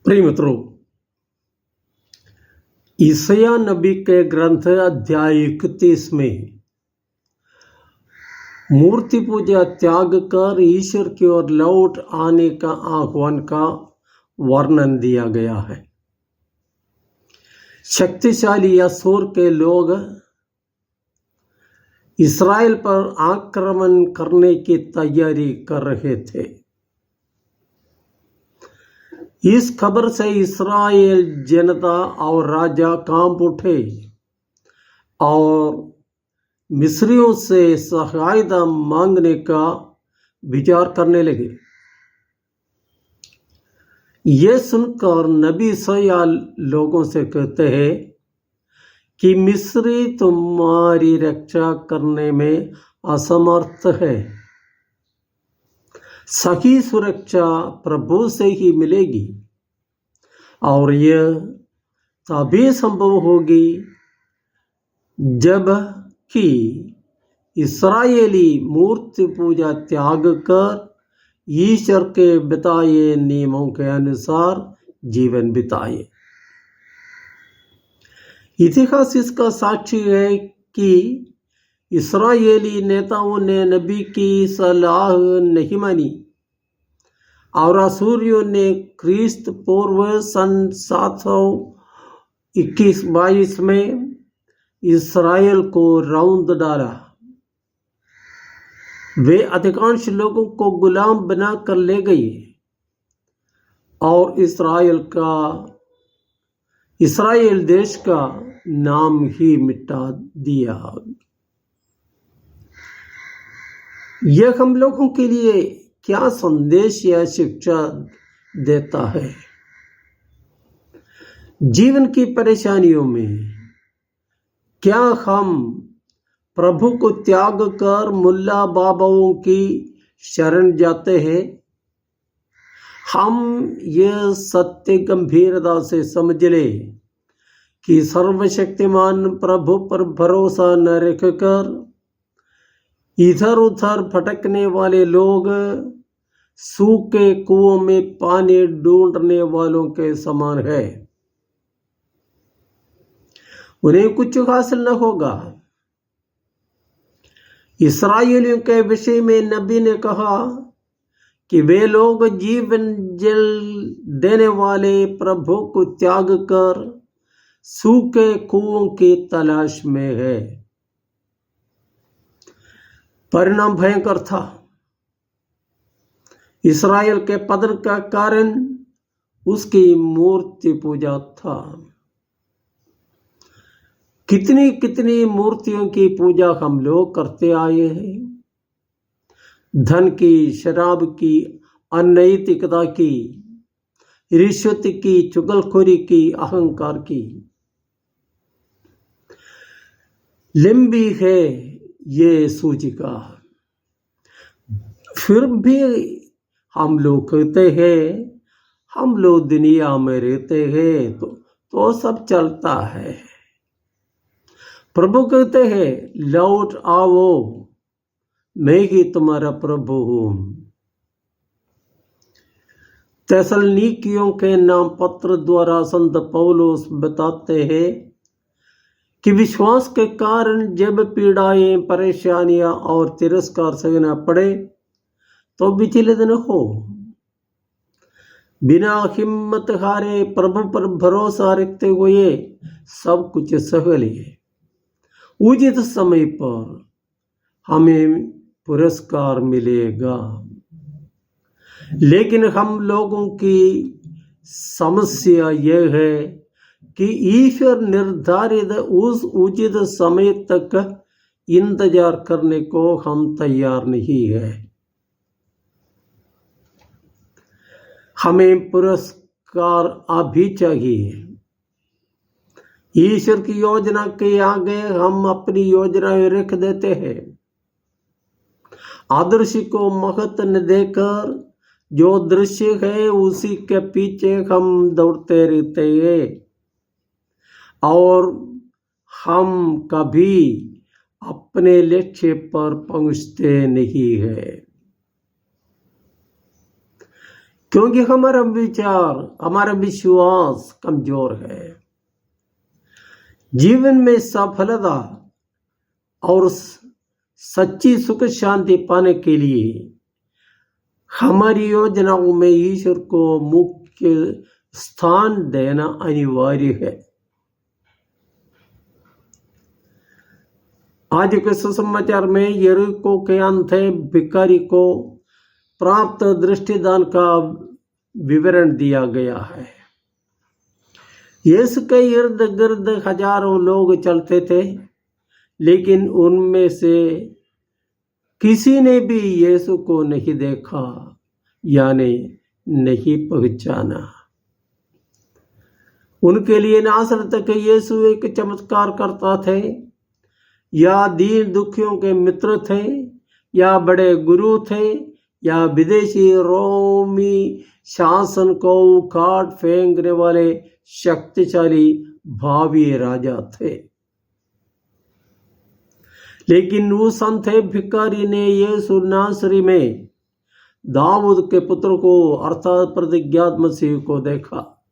प्रिय मित्रों, ईसाया नबी के ग्रंथ अध्याय 31 में मूर्ति पूजा त्याग कर ईश्वर की ओर लौट आने का आह्वान का वर्णन दिया गया है। शक्तिशाली असूर के लोग इस्राएल पर आक्रमण करने की तैयारी कर रहे थे। इस खबर से इस्राएल जनता और राजा कांप उठे और मिस्रियों से सहायता मांगने का विचार करने लगे। ये सुनकर नबी ईसाया लोगों से कहते हैं कि मिस्री तुम्हारी रक्षा करने में असमर्थ है। सही सुरक्षा प्रभु से ही मिलेगी और यह तभी संभव होगी जब कि इस्राएली मूर्ति पूजा त्याग कर ईश्वर के बताए नियमों के अनुसार जीवन बिताए। इतिहास इसका साक्षी है कि इस्राएली नेताओं ने नबी की सलाह नहीं मानी और असूरियों ने क्रिस्त पूर्व सन 721-22 में इस्राएल को रौंद डाला। वे अधिकांश लोगों को गुलाम बनाकर ले गए और इस्राएल देश का नाम ही मिटा दिया। यह हम लोगों के लिए क्या संदेश या शिक्षा देता है? जीवन की परेशानियों में क्या हम प्रभु को त्याग कर मुल्ला बाबाओं की शरण जाते हैं? हम यह सत्य गंभीरता से समझ ले कि सर्वशक्तिमान प्रभु पर भरोसा न रखकर इधर उधर भटकने वाले लोग सूखे कुओं में पानी ढूंढने वालों के समान है। उन्हें कुछ हासिल न होगा। इस्राएलियों के विषय में नबी ने कहा कि वे लोग जीवन जल देने वाले प्रभु को त्याग कर सूखे कुओं की तलाश में है। परिणाम भयंकर था। इस्राएल के पतन का कारण उसकी मूर्ति पूजा था। कितनी कितनी मूर्तियों की पूजा हम लोग करते आए हैं। धन की, शराब की, अनैतिकता की, रिश्वत की, चुगलखोरी की, अहंकार की। लंबी है ये सूचिका। फिर भी हम लोग कहते हैं हम लोग दुनिया में रहते हैं तो सब चलता है। प्रभु कहते हैं लौट आओ, मैं ही तुम्हारा प्रभु हूं। थेसलनीकियों के नाम पत्र द्वारा संत पौलुस बताते हैं कि विश्वास के कारण जब पीड़ाएं, परेशानियां और तिरस्कार सहना पड़े तो विचलित न हो। बिना हिम्मत हारे प्रभु पर भरोसा रखते हुए सब कुछ सह लिए। उचित समय पर हमें पुरस्कार मिलेगा। लेकिन हम लोगों की समस्या यह है कि ईश्वर निर्धारित उस उचित समय तक इंतजार करने को हम तैयार नहीं है। हमें पुरस्कार अभी चाहिए। ईश्वर की योजना के आगे हम अपनी योजनाएं रख देते हैं। आदर्श को महत्व न देकर जो दृश्य है उसी के पीछे हम दौड़ते रहते हैं और हम कभी अपने लक्ष्य पर पहुंचते नहीं है। क्योंकि हमारा विश्वास कमजोर है। जीवन में सफलता और सच्ची सुख शांति पाने के लिए हमारी योजनाओं में ईश्वर को मुख्य स्थान देना अनिवार्य है। आज के सुसमाचार में यरीहो के अंधे भिखारी को प्राप्त दृष्टिदान का विवरण दिया गया है। यीशु के इर्द गिर्द हजारों लोग चलते थे, लेकिन उनमें से किसी ने भी यीशु को नहीं देखा, यानी नहीं पहचाना। उनके लिए नासरत के यीशु एक चमत्कार करता थे, या दीन दुखियों के मित्र थे, या बड़े गुरु थे, या विदेशी रोमी शासन को उखाड़ फेंकने वाले शक्तिशाली भावी राजा थे। लेकिन उस अंधे भिखारी ने यीशु नासरी में दाऊद के पुत्र को अर्थात प्रतिज्ञात मसीह को देखा।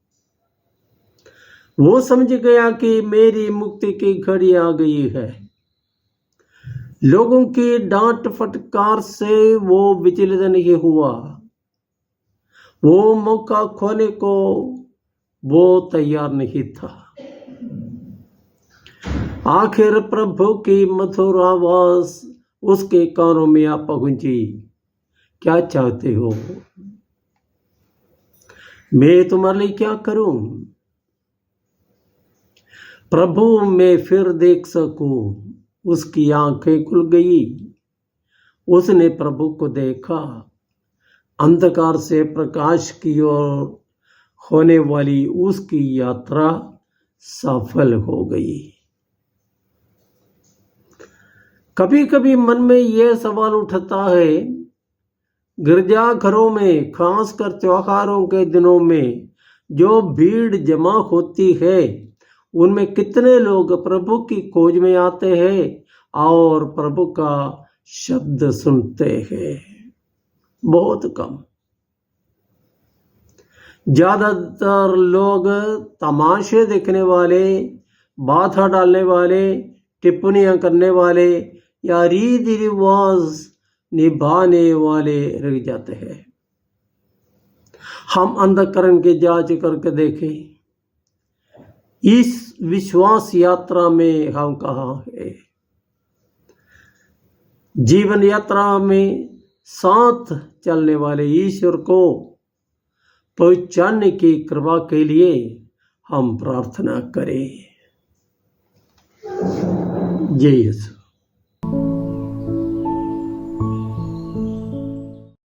वो समझ गया कि मेरी मुक्ति की घड़ी आ गई है। लोगों की डांट फटकार से वो विचलित नहीं हुआ। वो मौका खोने को वो तैयार नहीं था। आखिर प्रभु की मधुर आवाज उसके कानों में आ पहुंची, क्या चाहते हो? मैं तुम्हारे लिए क्या करूं? प्रभु मैं फिर देख सकूं। उसकी आंखें खुल गई। उसने प्रभु को देखा। अंधकार से प्रकाश की ओर होने वाली उसकी यात्रा सफल हो गई। कभी कभी मन में यह सवाल उठता है, गिरजाघरों में खासकर त्योहारों के दिनों में जो भीड़ जमा होती है, उनमें कितने लोग प्रभु की खोज में आते हैं और प्रभु का शब्द सुनते हैं? बहुत कम। ज्यादातर लोग तमाशे देखने वाले, बाधा डालने वाले, टिप्पणियां करने वाले या रीति रिवाज निभाने वाले रह जाते हैं। हम अंधकरण की जांच करके देखें, इस विश्वास यात्रा में हम कहाँ हैं? जीवन यात्रा में साथ चलने वाले ईश्वर को पहचानने की कृपा के लिए हम प्रार्थना करें। जय यीशु।